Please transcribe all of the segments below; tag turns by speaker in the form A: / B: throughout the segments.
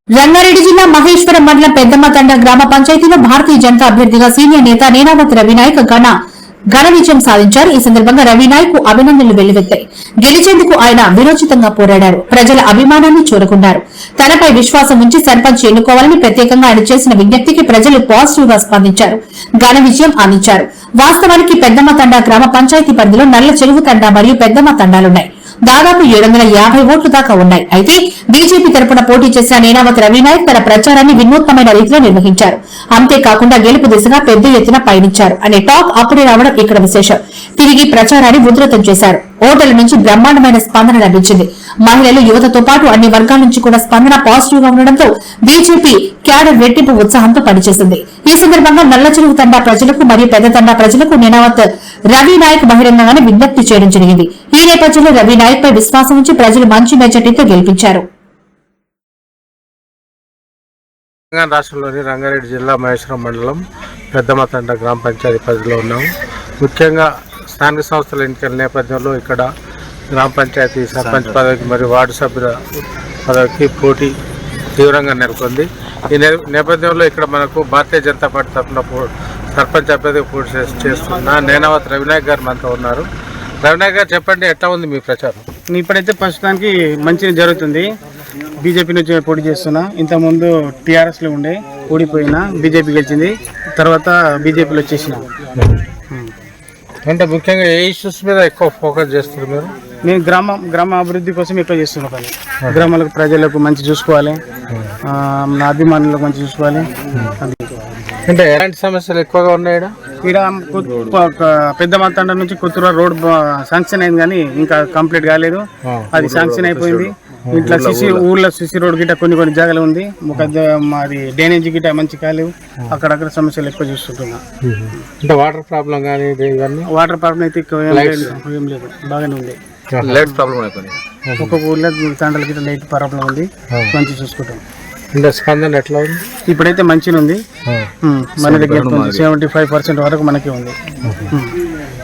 A: రంగారెడ్డి జిల్లా మహేశ్వరం మండలం పెద్దమ్మతండ గ్రామ పంచాయతీలో భారతీయ జనతా అభ్యర్థిగా సీనియర్ నేత నేనావతి రవినాయక్ ఘన విజయం సాధించారు. ఈ సందర్భంగా రవినాయక్ కు అభినందనలు వెల్లువెత్తాయి. గెలిచేందుకు ఆయన విరోచితంగా పోరాడారు. ప్రజల అభిమానాన్ని చూరగొన్నారు. తనపై విశ్వాసం ఉంచి సర్పంచ్ ఎన్నుకోవాలని ప్రత్యేకంగా ఆయన చేసిన విజ్ఞప్తికి ప్రజలు పాజిటివ్ గా స్పందించారు. ఘన విజయం అందించారు. వాస్తవానికి పెద్దమ్మతండ గ్రామ పంచాయతీ పరిధిలో నల్ల చెరువు తండ మరియు పెద్దమ్మ తండాలున్నాయి. దాదాపు 750 ఓట్లు దాకా ఉన్నాయి. అయితే బీజేపీ తరపున పోటీ చేసిన నేనావతి రవినాయక్ తన ప్రచారాన్ని వినూత్నమైన రీతిలో నిర్వహించారు. అంతేకాకుండా గెలుపు దిశగా పెద్ద ఎత్తున పయనించారు అనే టాక్ అప్పుడే రావడం ఇక్కడ విశేషం. తిరిగి ప్రచారాన్ని ఉధృతం చేశారు. ఓటర్ల నుంచి బ్రహ్మాండమైన స్పందన లభించింది. మహిళలు, యువతతో పాటు అన్ని వర్గాల నుంచి కూడా స్పందన పాజిటివ్ గా ఉండడంతో బీజేపీ క్యాడర్ రెట్టింపు ఉత్సాహంతో పనిచేసింది. ఈ సందర్భంగా నల్ల చెరువు తండా ప్రజలకు మరియు పెద్ద తండా ప్రజలకు నేనావత్ రవినాయక్ బహిరంగంగానే విజ్ఞప్తి చేయడం జరిగింది. ఈ నేపథ్యంలో రవినాయక్ పై విశ్వాసం ఉంచి ప్రజలు మంచి మెజార్టీతో గెలిపించారు.
B: రాష్ట్రంలోని రంగారెడ్డి జిల్లా మహేశ్వరం మండలం పెద్దమ్మతండ గ్రామ పంచాయతీ పరిధిలో ఉన్నాము. ముఖ్యంగా స్థానిక సంస్థల ఎన్నికల నేపథ్యంలో ఇక్కడ గ్రామ పంచాయతీ సర్పంచ్ పదవికి మరియు వార్డు సభ్యుల పదవికి పోటీ తీవ్రంగా నెలకొంది. ఈ నేపథ్యంలో ఇక్కడ మనకు భారతీయ జనతా పార్టీ తరఫున సర్పంచ్ అభ్యర్థిగా పోటీ చేస్తున్న నేనావతి రవినాయక్ గారు మనతో ఉన్నారు. రవినాయక్ గారు, చెప్పండి, ఎట్లా ఉంది మీ ప్రచారం?
C: ఇప్పుడైతే ప్రస్తుతానికి మంచిగా జరుగుతుంది. బీజేపీ నుంచి పోటీ చేస్తున్నా. ఇంతకుముందు టీఆర్ఎస్లో ఉండే, ఓడిపోయినా, బీజేపీ గెలిచింది. తర్వాత బీజేపీలో వచ్చేసిన.
B: అంటే ముఖ్యంగా ఏ ఇష్యూస్ మీద ఎక్కువ ఫోకస్ చేస్తారు మీరు?
C: నేను గ్రామ అభివృద్ధి కోసం ఎక్కువ చేస్తున్నా పని. గ్రామాలకు ప్రజలకు మంచి చూసుకోవాలి, నా అభిమానులకు మంచి చూసుకోవాలి.
B: అంటే ఎలాంటి సమస్యలు ఎక్కువగా ఉన్నాయి?
C: ఇక్కడ పెద్దమ్మతండ నుంచి కొత్తూరు రోడ్ శాంక్షన్ అయింది కానీ ఇంకా కంప్లీట్ కాలేదు. అది శాంక్షన్ అయిపోయింది. ఇట్లా ఊర్లో సిసి రోడ్ గిట్ట కొన్ని జాగాలు ఉంది. మాది డ్రైనేజ్ గిట్ట మంచి కాలేవు. అక్కడక్కడ సమస్యలు ఎక్కువ చూస్తుంటున్నా.
B: అంటే వాటర్ ప్రాబ్లం కానీ
C: వాటర్ ప్రాబ్లం అయితే ఏం లేదు, బాగానే ఉంది.
B: లైట్ ప్రాబ్లం అయిపోయింది.
C: ఒక్కొక్క ఊర్లో తండల గిట్ట లైట్ ప్రాబ్లం ఉంది. మంచి చూసుకుంటాం.
B: అంటే స్పందన ఎట్లా ఉంది?
C: ఇప్పుడైతే మంచిగా ఉంది. మన దగ్గర 75% వరకు మనకే ఉంది.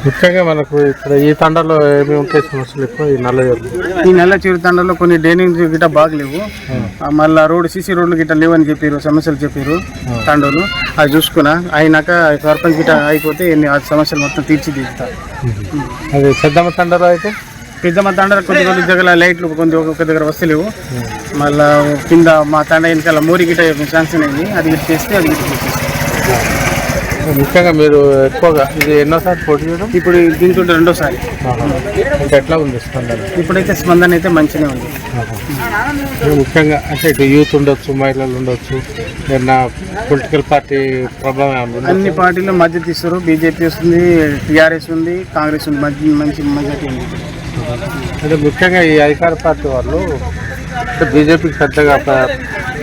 B: ముఖ్యంగా మనకు ఇక్కడ ఈ తండలో ఏమి ఉంటాయి సమస్యలు ఎక్కువ?
C: ఈ నల్ల చెరువు తండలో కొన్ని డ్రైనేజ్ గిట్ట బాగలేవు. మళ్ళీ రోడ్డు సిసి రోడ్లు గిట్ట లేవని చెప్పారు, సమస్యలు చెప్పారు తండోలు. అది చూసుకున్నా అయినాక సర్పంచ్ గిట్ట అయిపోతే ఆ సమస్యలు మొత్తం తీర్చిదిద్దుతారు.
B: అది పెద్దమ్మ తండలో అయితే
C: పెద్దమ్మ తండ కొన్ని దగ్గర లైట్లు ఒక దగ్గర వస్తలేవు. మళ్ళా కింద మా తండ వెనకాల మోరి గిట్ట శాంక్షన్ అయింది. అది గిట్ట చేస్తే అది గిట్ట చేసేస్తాం.
B: ముఖ్యంగా మీరు ఎక్కువగా ఇది ఎన్నోసారి పోటీ చేయడం?
C: ఇప్పుడు దీంతో రెండోసారి.
B: ఎట్లా ఉంది స్పందన?
C: ఇప్పుడైతే స్పందన అయితే మంచిగా ఉంది.
B: ముఖ్యంగా అంటే ఇటు యూత్ ఉండొచ్చు, మహిళలు ఉండొచ్చు, ఏమన్నా పొలిటికల్ పార్టీ ప్రభావం?
C: అన్ని పార్టీలు మద్దతు ఇస్తారు. బీజేపీ వస్తుంది, టీఆర్ఎస్ ఉంది, కాంగ్రెస్ ఉంది. మంచి మెజార్టీ ఉంది.
B: అంటే ముఖ్యంగా ఈ అధికార పార్టీ వాళ్ళు బీజేపీకి పెద్దగా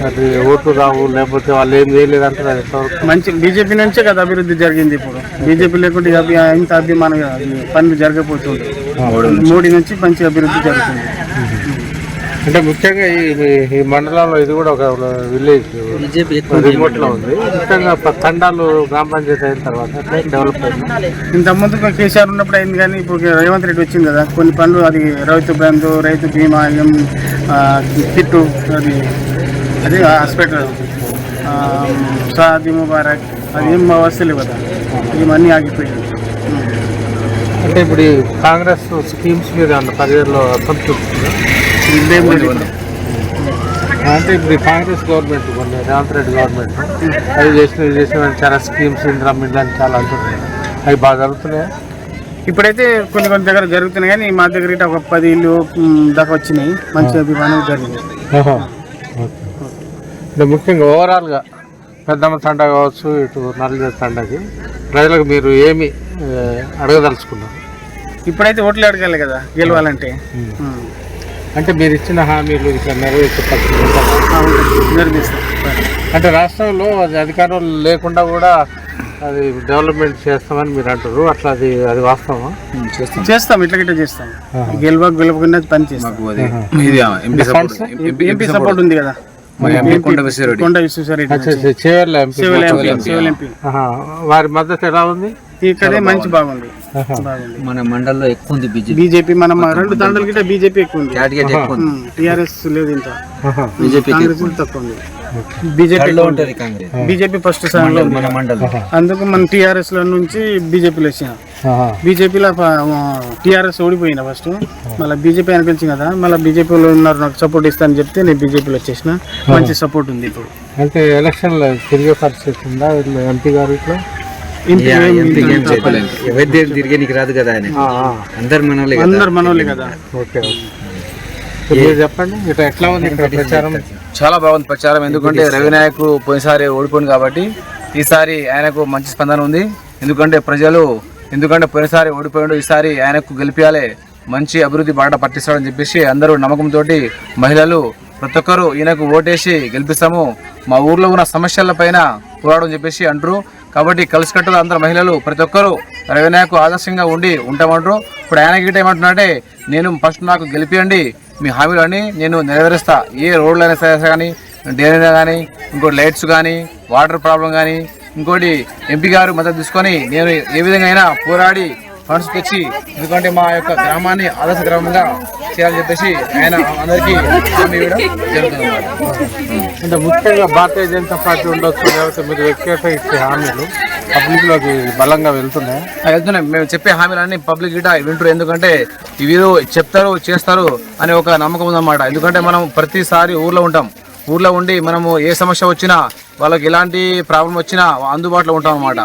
B: అది ఓట్లు రావు, లేకపోతే వాళ్ళు ఏం చేయలేదంటారు.
C: మంచి బీజేపీ నుంచే కదా అభివృద్ధి జరిగింది. ఇప్పుడు బీజేపీ లేకుంటే ఇంత అభిమానం పనులు జరగకపోతుంది. మోడీ నుంచి మంచి అభివృద్ధి జరుగుతుంది.
B: అంటే ముఖ్యంగా ఈ మండలంలో ఇది కూడా ఒక విలేజ్ రిమోట్ లో ఉంది. ముఖ్యంగా తండాలు గ్రామ పంచాయతీ అయిన తర్వాత డెవలప్ అయింది.
C: ఇంతకుముందు కేసీఆర్ ఉన్నప్పుడు అయింది కానీ ఇప్పుడు రేవంత్ రెడ్డి వచ్చింది కదా, కొన్ని పనులు అది రైతు బంధు, రైతు బీమా, కిట్టు, అది హాస్పిటల్, షాదీ ముబారక్, అది ఏం వస్తలేవు కదా, ఇవన్నీ ఆగిపోయాయి.
B: అంటే ఇప్పుడు కాంగ్రెస్ స్కీమ్స్ మీద పరిధిలో సంతృప్తి అంటే ఇప్పుడు కాంగ్రెస్ గవర్నమెంట్ రేవంత్ రెడ్డి గవర్నమెంట్ అది చేసిన చాలా స్కీమ్స్, ఇందిరా మిల్లని చాలా అంటున్నాయి. అవి బాగా జరుగుతున్నాయా?
C: ఇప్పుడైతే కొన్ని దగ్గర జరుగుతున్నాయి కానీ మా దగ్గర ఇట్లా ఒక 10 ఇళ్ళు దాకా వచ్చినాయి. మంచి అభిమానం జరిగింది.
B: అంటే ముఖ్యంగా ఓవరాల్గా పెద్దమ్మ తండ కావచ్చు, ఇటు నల్ల తండకి ప్రజలకు మీరు ఏమి అడగదలుచుకున్నారు?
C: ఇప్పుడైతే ఓట్లు అడగాలి కదా గెలవాలంటే.
B: అంటే మీరు ఇచ్చిన హామీలు ఇట్లా నెరవేర్చేస్తాం. అంటే రాష్ట్రంలో అది అధికారులు లేకుండా కూడా అది డెవలప్మెంట్ చేస్తామని మీరు అంటారు. అట్లా అది వాస్తవమా?
C: చేస్తాం, ఇట్లా గిట్లా చేస్తాం. గెలవకుండా పని చేస్తాం. ఎంపీ సపోర్ట్ ఉంది కదా, కొండ విశ్వేశ్వరరెడ్డి,
B: వారి మద్దతు ఎలా ఉంది?
C: ఇక్కడే మంచి బాగుంది. బాగుంది.
D: మన మండలంలో ఎక్కువ ఉంది
C: బీజేపీ మనం 2 తండాల గిట్ట బీజేపీ ఎక్కువ ఉంది.
D: క్యాటగెట్ ఎక్కువ ఉంది.
C: టీఆర్ఎస్ లేదు, ఇంత
D: బీజేపీ
C: కాంగ్రెస్ తక్కువ ఉంది. బీజేపీ ఫస్ట్ స్థానంలో ఉంది
D: మన మండలం.
C: అందుకు మన టీఆర్ఎస్ లో నుంచి బీజేపీలో వచ్చిన. బీజేపీలో టీఆర్ఎస్ ఓడిపోయిన ఫస్ట్, మళ్ళీ బీజేపీ అనిపించింది కదా, మళ్ళీ బీజేపీలో ఉన్నారు నాకు సపోర్ట్ ఇస్తానని చెప్తే నేను బీజేపీలో వచ్చేసిన. మంచి సపోర్ట్ ఉంది ఇప్పుడు.
B: అంటే ఎలక్షన్ లో తిరిగే పరిస్థితి ఉందా ఎంపీ గారు ఇట్లా?
D: ఎవరి తిరిగేనికి రాదు కదా ఆయన, అందరు
C: మనోళ్ళే కదా.
B: ఓకే, మీరు చెప్పండి ఇట్లా ఎట్లా ఉంది ఇక్కడ ప్రచారం?
E: చాలా బాగుంది ప్రచారం. ఎందుకంటే రవి నాయక్ పోయినసారి ఓడిపోయింది కాబట్టి ఈసారి ఆయనకు మంచి స్పందన ఉంది. ఎందుకంటే పోయినసారి ఓడిపోయాడు, ఈసారి ఆయనకు గెలిపించాలి, మంచి అభివృద్ధి బాట పట్టిస్తాడని చెప్పేసి అందరూ నమ్మకంతో మహిళలు ప్రతి ఒక్కరు ఈయనకు ఓటేసి గెలిపిస్తాము, మా ఊర్లో ఉన్న సమస్యల పైన పోరాడని చెప్పేసి అంటారు. కాబట్టి కలిసికట్టుగా అందరు మహిళలు ప్రతి ఒక్కరు రవి నాయక్ ఆదర్శంగా ఉంటామంటారు. ఇప్పుడు ఆయన గిట్ట ఏమంటున్నారంటే, నేను ఫస్ట్ నాకు గెలిపియండి, మీ హామీలన్నీ నేను నెరవేరుస్తా, ఏ రోడ్లు అయినా సరే కానీ, డ్రైనేజ్ కానీ, ఇంకోటి లైట్స్ కానీ, వాటర్ ప్రాబ్లం కానీ, ఇంకోటి ఎంపీ గారు మద్దతు తీసుకొని నేను ఏ విధంగా అయినా పోరాడి ఫండ్స్ తెచ్చి, ఎందుకంటే మా యొక్క గ్రామాన్ని ఆదర్శ గ్రామంగా చేయాలని చెప్పేసి ఆయన అందరికీ హామీ ఇవ్వడం జరుగుతుంది.
B: అంటే ముఖ్యంగా భారతీయ జనతా పార్టీ ఉండొచ్చు, లేకపోతే మీరు వ్యక్తిగత ఇచ్చే హామీలు పబ్లిక్ లోకి బలంగా వెళ్తున్నాయి.
E: మేము చెప్పే హామీలన్నీ పబ్లిక్ గిట వింటారు. ఎందుకంటే ఇవి చెప్తారు చేస్తారు అనే ఒక నమ్మకం ఉందన్నమాట. ఎందుకంటే మనం ప్రతిసారి ఊర్లో ఉండి మనము ఏ సమస్య వచ్చినా, వాళ్ళకి ఎలాంటి ప్రాబ్లం వచ్చినా అందుబాటులో ఉంటాం అన్నమాట.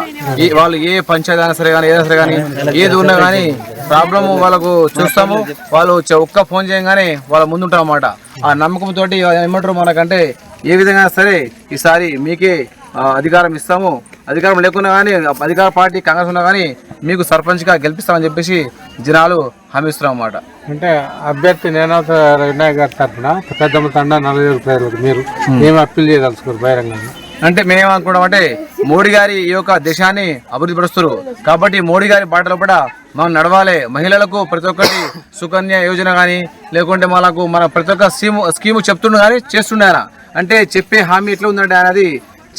E: వాళ్ళు ఏ పంచాయతీ అయినా సరే కానీ, ఏదైనా సరే కానీ, ఏది ఉన్నా కానీ ప్రాబ్లమ్ వాళ్ళకు చూస్తాము. వాళ్ళు ఒక్క ఫోన్ చేయగానే వాళ్ళ ముందుంటాం అన్నమాట. ఆ నమ్మకంతో ఏమంటారు, మనకంటే ఏ విధంగా సరే ఈసారి మీకే అధికారం ఇస్తాము, అధికారం లేకున్నా కానీ, అధికార పార్టీ కాంగ్రెస్ ఉన్నా కానీ మీకు సర్పంచ్గా గెలిపిస్తామని చెప్పేసి జనాలు హామీ ఇస్తున్నాం అన్నమాట.
B: అంటే అభ్యర్థి నేనవత వినాయక్ గారి తరఫున పెద్దమ్మ తండా నలుగురు ప్రజలకు మీరు ఏమి అప్పీల్ చేయదలుచుకోరు బహిరంగంగా?
E: అంటే మేమేమనుకుంటామంటే, మోడీ గారి ఈ యొక్క దేశాన్ని అభివృద్ధి పరుస్తారు కాబట్టి మోడీ గారి బాటలో కూడా మనం నడవాలి. మహిళలకు ప్రతి ఒక్కటి సుకన్య యోజన కానీ, లేకుంటే మన ప్రతి ఒక్క స్కీము చెప్తుండే కానీ చేస్తుండే ఆయన. అంటే చెప్పే హామీ ఎట్లా ఉందంటే అనేది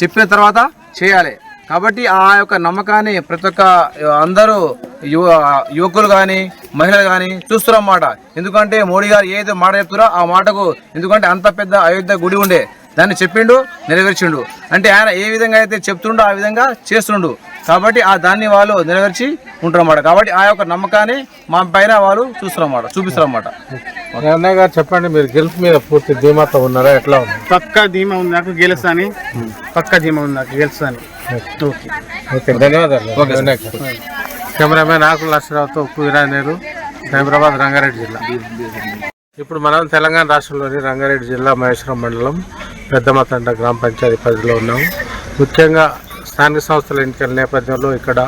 E: చెప్పిన తర్వాత చేయాలి. కాబట్టి ఆ యొక్క నమ్మకాన్ని ప్రతి ఒక్క అందరూ యువకులు కానీ, మహిళలు కానీ చూస్తున్నారు అన్నమాట. ఎందుకంటే మోడీ గారు ఏదో మాట చెప్తారో ఆ మాటకు, ఎందుకంటే అంత పెద్ద అయోధ్య గుడి ఉండే, దాన్ని చెప్పిండు, నెరవేర్చిండు. అంటే ఆయన ఏ విధంగా అయితే చెప్తుండో ఆ విధంగా చేస్తుండు. కాబట్టి దాన్ని వాళ్ళు నెరవేర్చి ఉంటారన్నమాట. కాబట్టి ఆ యొక్క నమ్మకాన్ని మా పైన వాళ్ళు చూపిస్తారన్నమాట.
B: అన్నయ్య గారు చెప్పండి, మీరు గెలుపు మీద పూర్తి ధీమాతో ఉన్నారా? ఎట్లా ఉంది?
C: పక్కా ధీమా ఉంది నాకు గెలుస్తాని, పక్కా ధీమా ఉంది నాకు గెలుస్తాని.
B: ఓకే, ధన్యవాదాలు. కెమెరామెన్ ఆకుల నర్సరావుతో కుదిరానేరు, హైదరాబాద్, రంగారెడ్డి జిల్లా. ఇప్పుడు మనం తెలంగాణ రాష్ట్రంలోని రంగారెడ్డి జిల్లా మహేశ్వరం మండలం పెద్దమ్మ తండ గ్రామ పంచాయతీ పరిధిలో ఉన్నాము. ముఖ్యంగా స్థానిక సంస్థల ఎన్నికల నేపథ్యంలో ఇక్కడ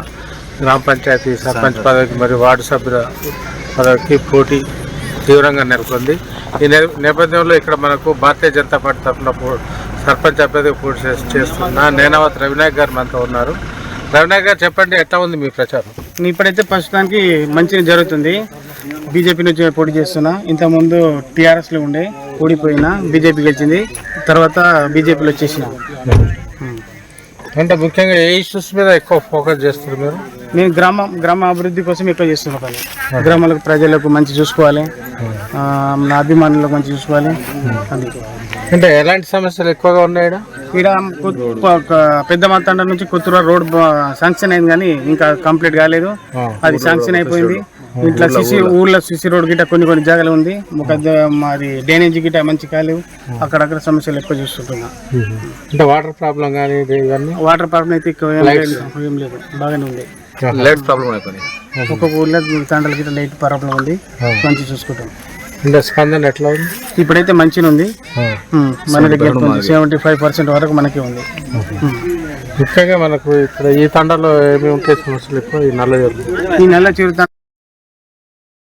B: గ్రామ పంచాయతీ సర్పంచ్ పదవికి మరియు వార్డు సభ్యుల పదవికి పోటీ తీవ్రంగా నెలకొంది. ఈ నేపథ్యంలో ఇక్కడ మనకు భారతీయ జనతా పార్టీ తరఫున సర్పంచ్ అభ్యర్థిగా పోటీ చేస్తున్న నేనావత్ రవినాయక్ గారు మనతో ఉన్నారు. రవినాయక్ గారు చెప్పండి, ఎట్లా ఉంది మీ ప్రచారం?
C: ఇప్పుడైతే ప్రస్తుతానికి మంచిగా జరుగుతుంది. బీజేపీ నుంచి పోటీ చేస్తున్నా. ఇంతకుముందు టీఆర్ఎస్లో ఉండే, ఓడిపోయినా, బీజేపీ గెలిచింది, తర్వాత బీజేపీలో వచ్చేసిన.
B: అంటే ముఖ్యంగా ఏ ఇష్యూస్ మీద ఎక్కువ ఫోకస్ చేస్తారు మీరు?
C: నేను గ్రామ అభివృద్ధి కోసం ఎక్కువ చేస్తున్నా పని. గ్రామాలకు ప్రజలకు మంచి చూసుకోవాలి, నా అభిమానులకు మంచి చూసుకోవాలి. అందుకే.
B: అంటే ఎలాంటి సమస్యలు ఎక్కువగా ఉన్నాయి
C: ఇక్కడ? పెద్ద మొత్తండ నుంచి కొత్తూరు రోడ్ శాంక్షన్ అయింది కానీ ఇంకా కంప్లీట్ కాలేదు. అది శాంక్షన్ అయిపోయింది. ఇట్లా ఊర్లో సిసి రోడ్ గిట్ట కొన్ని జాగాలు ఉంది. మాది డ్రైనేజ్ గిట్ట మంచి కాలేవు. అక్కడక్కడ సమస్యలు ఎక్కువ చూస్తుంటున్నా.
B: అంటే వాటర్ ప్రాబ్లం కానీ?
C: వాటర్ ప్రాబ్లం అయితే ఏం లేదు, బాగానే ఉంది.
E: లైట్ ప్రాబ్లం అయిపోయింది.
C: ఒక్కొక్క ఊర్లో తండల గిట్ట లైట్ ప్రాబ్లం ఉంది, మంచి చూసుకుంటాం.
B: అంటే స్పందన ఎట్లా ఉంది?
C: ఇప్పుడైతే మంచిగా ఉంది. మన దగ్గర 75% వరకు మనకే ఉంది.
B: ముఖ్యంగా మనకు ఇక్కడ ఈ తండలో ఏమి ఉంటాయి సమస్యలు ఎక్కువ? ఈ నల్ల
C: చిరుత